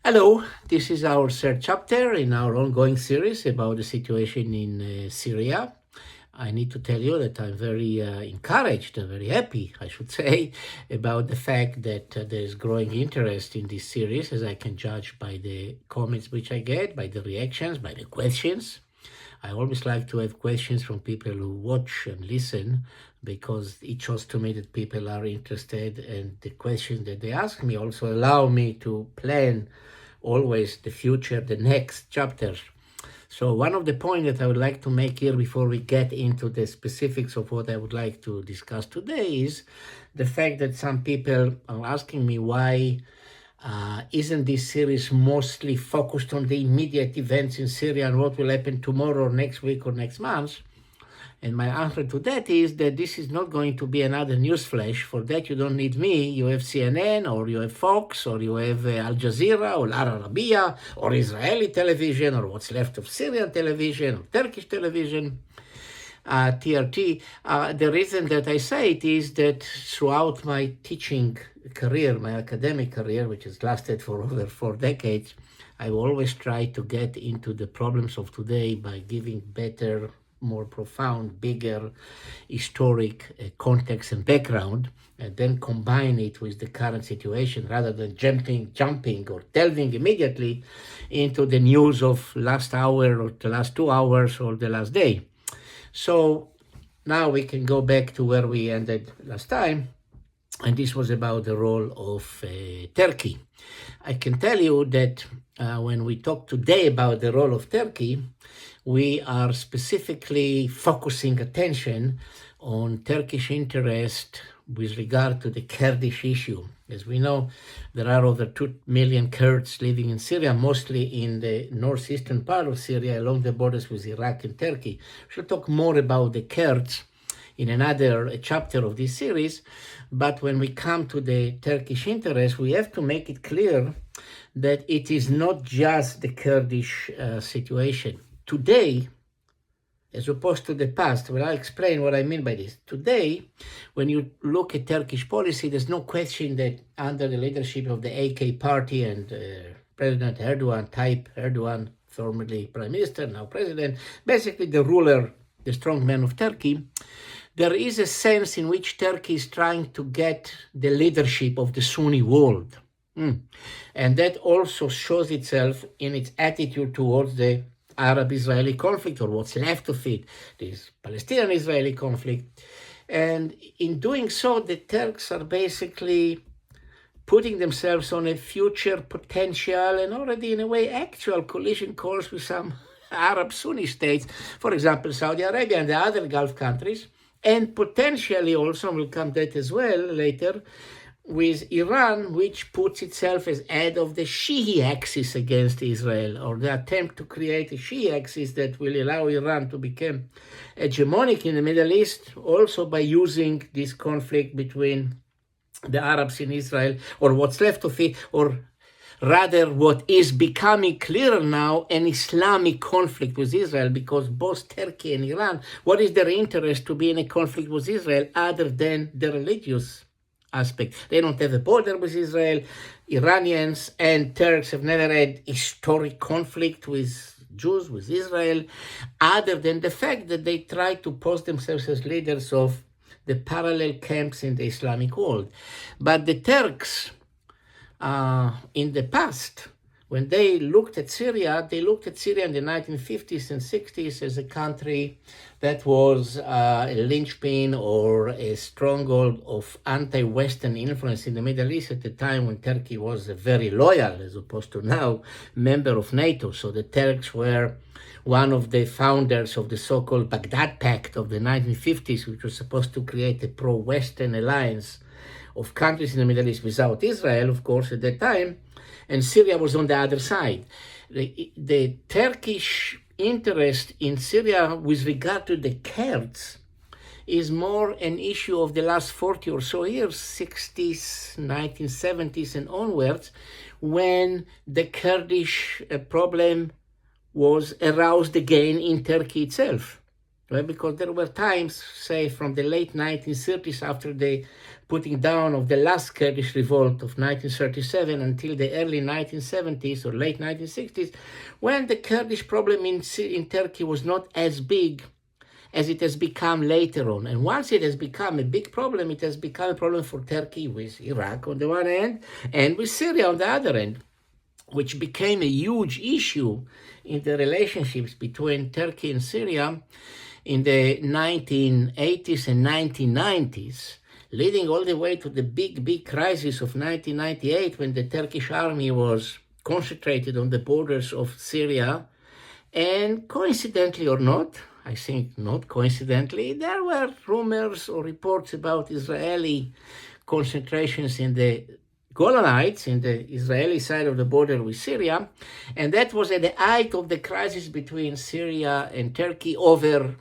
Hello, this is our third chapter in our ongoing series about the situation in Syria. I need to tell you that I'm very encouraged and very happy, I should say, about the fact that there is growing interest in this series, as I can judge by the comments which I get, by the reactions, by the questions. I always like to have questions from people who watch and listen, because it shows to me that people are interested, and the questions that they ask me also allow me to plan always the future, the next chapters. So one of the points that I would like to make here before we get into the specifics of what I would like to discuss today is the fact that some people are asking me why isn't this series mostly focused on the immediate events in Syria and what will happen tomorrow or next week or next month? And my answer to that is that this is not going to be another news flash. For that, you don't need me. You have CNN, or you have Fox, or you have Al Jazeera, or Al Arabiya, or Israeli television, or what's left of Syrian television, or Turkish television, TRT. The reason that I say it is that throughout my teaching career, my academic career, which has lasted for over 4 decades, I've always tried to get into the problems of today by giving better, more profound, bigger historic context and background, and then combine it with the current situation rather than jumping or delving immediately into the news of last hour or the last 2 hours or the last day. So now we can go back to where we ended last time, and this was about the role of Turkey. I can tell you that when we talk today about the role of Turkey, we are specifically focusing attention on Turkish interest with regard to the Kurdish issue. As we know, there are over 2 million Kurds living in Syria, mostly in the northeastern part of Syria, along the borders with Iraq and Turkey. We shall talk more about the Kurds in another chapter of this series. But when we come to the Turkish interest, we have to make it clear that it is not just the Kurdish situation. Today, as opposed to the past, well, I'll explain what I mean by this. Today, when you look at Turkish policy, there's no question that under the leadership of the AK party and President Erdogan, Tayyip Erdogan, formerly Prime Minister, now President, basically the ruler, the strong man of Turkey, there is a sense in which Turkey is trying to get the leadership of the Sunni world. And that also shows itself in its attitude towards the Arab-Israeli conflict, or what's left of it, this Palestinian-Israeli conflict. And in doing so, the Turks are basically putting themselves on a future potential and already in a way actual collision course with some Arab Sunni states, for example, Saudi Arabia and the other Gulf countries, and potentially also, we'll come to that as well later, with Iran, which puts itself as head of the Shi'i axis against Israel, or the attempt to create a Shi'i axis that will allow Iran to become hegemonic in the Middle East, also by using this conflict between the Arabs in Israel, or what's left of it, or rather what is becoming clearer now, an Islamic conflict with Israel, because both Turkey and Iran, what is their interest to be in a conflict with Israel other than the religious aspect? They don't have a border with Israel. Iranians and Turks have never had historic conflict with Jews, with Israel, other than the fact that they try to pose themselves as leaders of the parallel camps in the Islamic world. But the Turks, in the past, when they looked at Syria in the 1950s and 60s as a country that was a linchpin or a stronghold of anti-Western influence in the Middle East at the time when Turkey was a very loyal, as opposed to now, member of NATO. So the Turks were one of the founders of the so-called Baghdad Pact of the 1950s, which was supposed to create a pro-Western alliance of countries in the Middle East without Israel, of course, at that time. And Syria was on the other side. The Turkish interest in Syria with regard to the Kurds is more an issue of the last 40 or so years, 60s, 1970s and onwards, when the Kurdish problem was aroused again in Turkey itself. Well, because there were times, say, from the late 1930s, after the putting down of the last Kurdish revolt of 1937 until the early 1970s or late 1960s, when the Kurdish problem in Turkey was not as big as it has become later on. And once it has become a big problem, it has become a problem for Turkey with Iraq on the one hand and with Syria on the other end, which became a huge issue in the relationships between Turkey and Syria in the 1980s and 1990s, leading all the way to the big crisis of 1998 when the Turkish army was concentrated on the borders of Syria. And coincidentally or not, I think not coincidentally, there were rumors or reports about Israeli concentrations in the Golan Heights, in the Israeli side of the border with Syria, and that was at the height of the crisis between Syria and Turkey over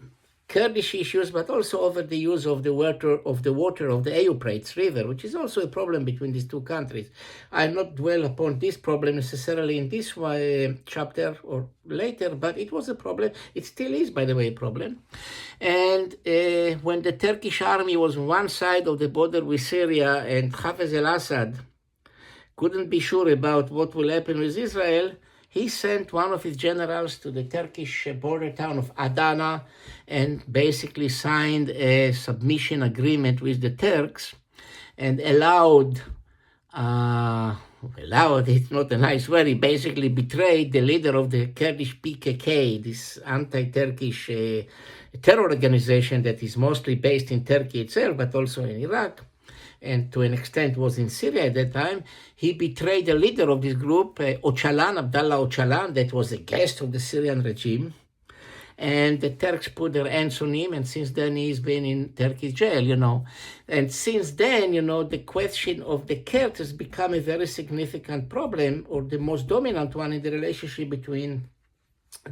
Kurdish issues, but also over the use of the water of the Euphrates River, which is also a problem between these two countries. I'll not dwell upon this problem necessarily in this chapter or later, but it was a problem. It still is, by the way, a problem. And when the Turkish army was on one side of the border with Syria and Hafez al-Assad couldn't be sure about what will happen with Israel, he sent one of his generals to the Turkish border town of Adana and basically signed a submission agreement with the Turks and allowed, it's not a nice word, he basically betrayed the leader of the Kurdish PKK, this anti-Turkish terror organization that is mostly based in Turkey itself, but also in Iraq, and to an extent was in Syria at that time. He betrayed the leader of this group, Abdallah Öcalan, that was a guest of the Syrian regime. And the Turks put their hands on him, and since then he's been in Turkish jail, And since then, the question of the Kurds has become a very significant problem, or the most dominant one in the relationship between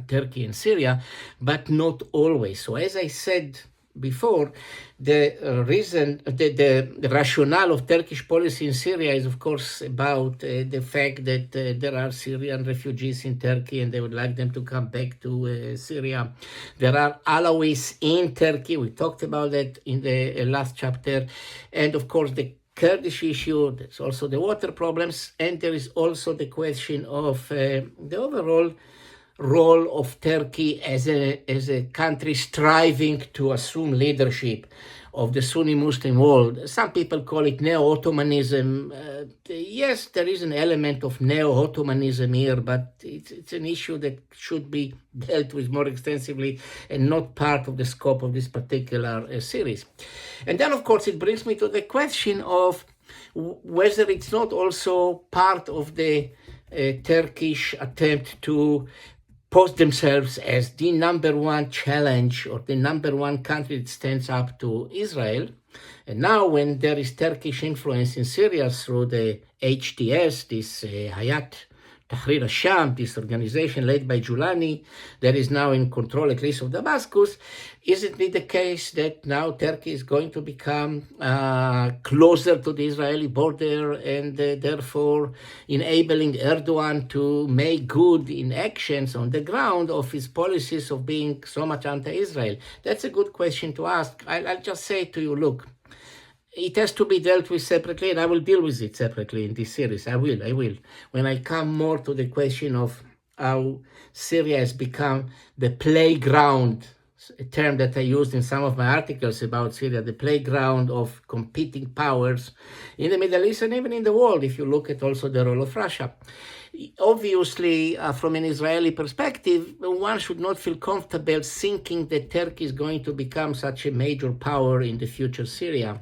Turkey and Syria, but not always. So as I said before, the reason, the rationale of Turkish policy in Syria is, of course, about the fact that there are Syrian refugees in Turkey and they would like them to come back to Syria. There are Alawis in Turkey. We talked about that in the last chapter. And, of course, the Kurdish issue, there's also the water problems, and there is also the question of the overall role of Turkey as a country striving to assume leadership of the Sunni Muslim world. Some people call it neo-Ottomanism. Yes, there is an element of neo-Ottomanism here, but it's an issue that should be dealt with more extensively and not part of the scope of this particular series. And then, of course, it brings me to the question of whether it's not also part of the Turkish attempt to post themselves as the number one challenge or the number one country that stands up to Israel. And now when there is Turkish influence in Syria through the HTS, this Hayat Tahrir al-Sham, this organization led by Julani, that is now in control at least of Damascus, isn't it the case that now Turkey is going to become closer to the Israeli border and therefore enabling Erdogan to make good in actions on the ground of his policies of being so much anti-Israel? That's a good question to ask. I'll just say to you, look, it has to be dealt with separately, and I will deal with it separately in this series. I will. When I come more to the question of how Syria has become the playground, a term that I used in some of my articles about Syria, the playground of competing powers in the Middle East and even in the world, if you look at also the role of Russia. Obviously, from an Israeli perspective, one should not feel comfortable thinking that Turkey is going to become such a major power in the future Syria.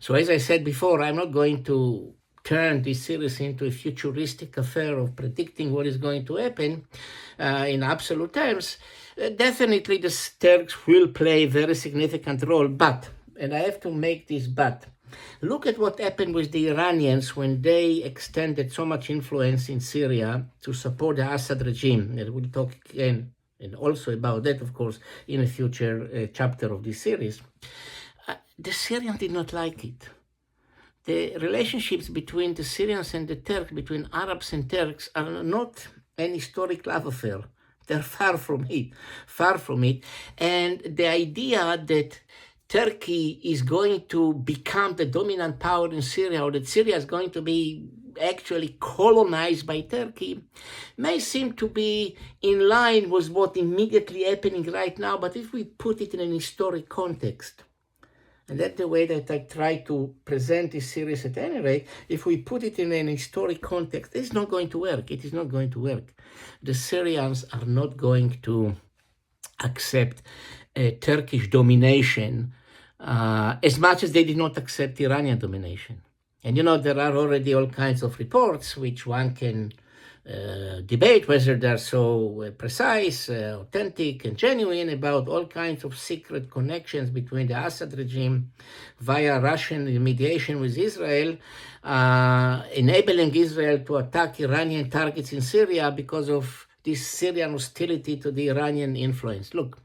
So as I said before, I'm not going to turn this series into a futuristic affair of predicting what is going to happen in absolute terms. Definitely the Turks will play a very significant role, but, and I have to make this but, look at what happened with the Iranians when they extended so much influence in Syria to support the Assad regime. And we'll talk again and also about that, of course, in a future chapter of this series. The Syrians did not like it. The relationships between the Syrians and the Turks, between Arabs and Turks, are not an historic love affair. They're far from it, far from it. And the idea that Turkey is going to become the dominant power in Syria, or that Syria is going to be actually colonized by Turkey, may seem to be in line with what immediately happening right now. But if we put it in an historic context, and that's the way that I try to present this series at any rate, if we put it in an historic context, it's not going to work. It is not going to work. The Syrians are not going to accept Turkish domination as much as they did not accept Iranian domination. And there are already all kinds of reports which one can debate whether they're so precise, authentic, and genuine about all kinds of secret connections between the Assad regime via Russian mediation with Israel, enabling Israel to attack Iranian targets in Syria because of this Syrian hostility to the Iranian influence. Look,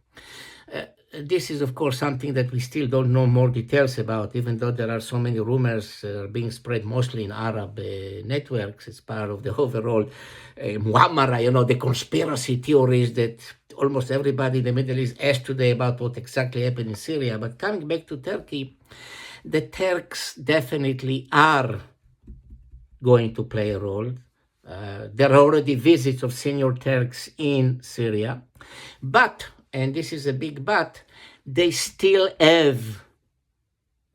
this is, of course, something that we still don't know more details about, even though there are so many rumors being spread mostly in Arab networks. It's part of the overall muammara, the conspiracy theories that almost everybody in the Middle East asks today about what exactly happened in Syria. But coming back to Turkey, the Turks definitely are going to play a role. There are already visits of senior Turks in Syria. But, and this is a big but, they still have,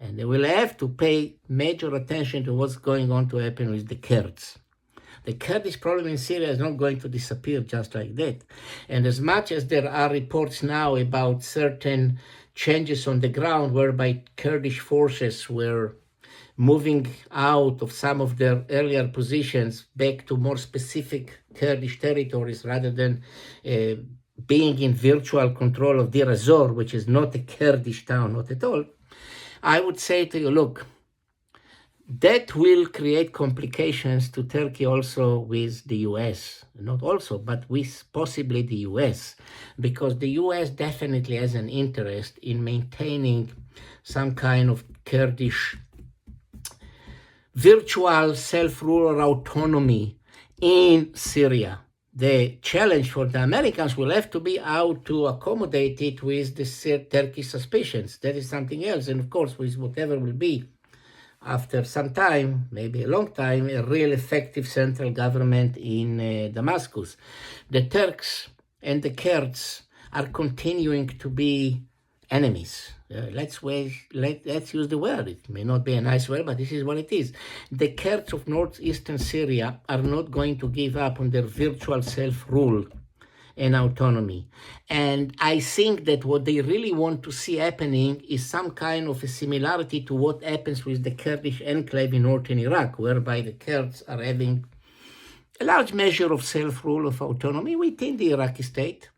and they will have to pay major attention to what's going on to happen with the Kurds. The Kurdish problem in Syria is not going to disappear just like that. And as much as there are reports now about certain changes on the ground whereby Kurdish forces were moving out of some of their earlier positions back to more specific Kurdish territories rather than being in virtual control of Deir ez-Zor, which is not a Kurdish town, not at all, I would say to you, look, that will create complications to Turkey also with the US. Not also, but with possibly the US, because the US definitely has an interest in maintaining some kind of Kurdish virtual self-rule or autonomy in Syria. The challenge for the Americans will have to be how to accommodate it with the Turkish suspicions. That is something else. And of course, with whatever will be, after some time, maybe a long time, a real effective central government in Damascus. The Turks and the Kurds are continuing to be enemies. Let's use the word. It may not be a nice word, but this is what it is. The Kurds of northeastern Syria are not going to give up on their virtual self-rule and autonomy. And I think that what they really want to see happening is some kind of a similarity to what happens with the Kurdish enclave in northern Iraq, whereby the Kurds are having a large measure of self-rule, of autonomy within the Iraqi state.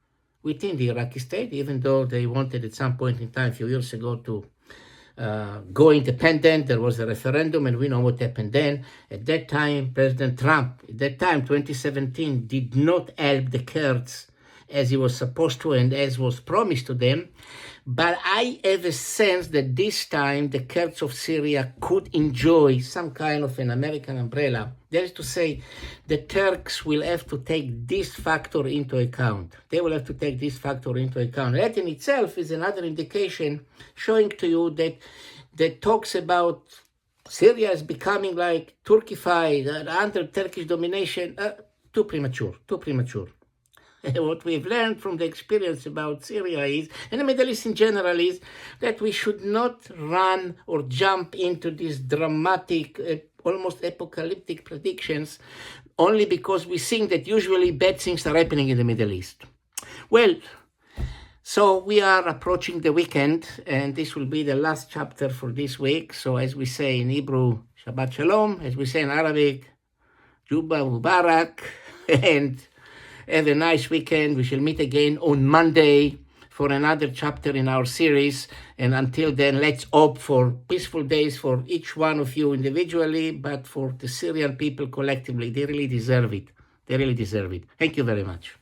Even though they wanted at some point in time, a few years ago, to go independent. There was a referendum, and we know what happened then. At that time, President Trump, 2017, did not help the Kurds as he was supposed to and as was promised to them. But I have a sense that this time the Kurds of Syria could enjoy some kind of an American umbrella. That is to say, the Turks will have to take this factor into account. They will have to take this factor into account. That in itself is another indication showing to you that talks about Syria is becoming like Turkified, under Turkish domination, too premature. What we've learned from the experience about Syria is, and the Middle East in general, is that we should not run or jump into these dramatic, almost apocalyptic predictions only because we think that usually bad things are happening in the Middle East. Well, so we are approaching the weekend, and this will be the last chapter for this week. So as we say in Hebrew, Shabbat Shalom. As we say in Arabic, Juba Mubarak, and have a nice weekend. We shall meet again on Monday for another chapter in our series. And until then, let's hope for peaceful days for each one of you individually, but for the Syrian people collectively. They really deserve it. Thank you very much.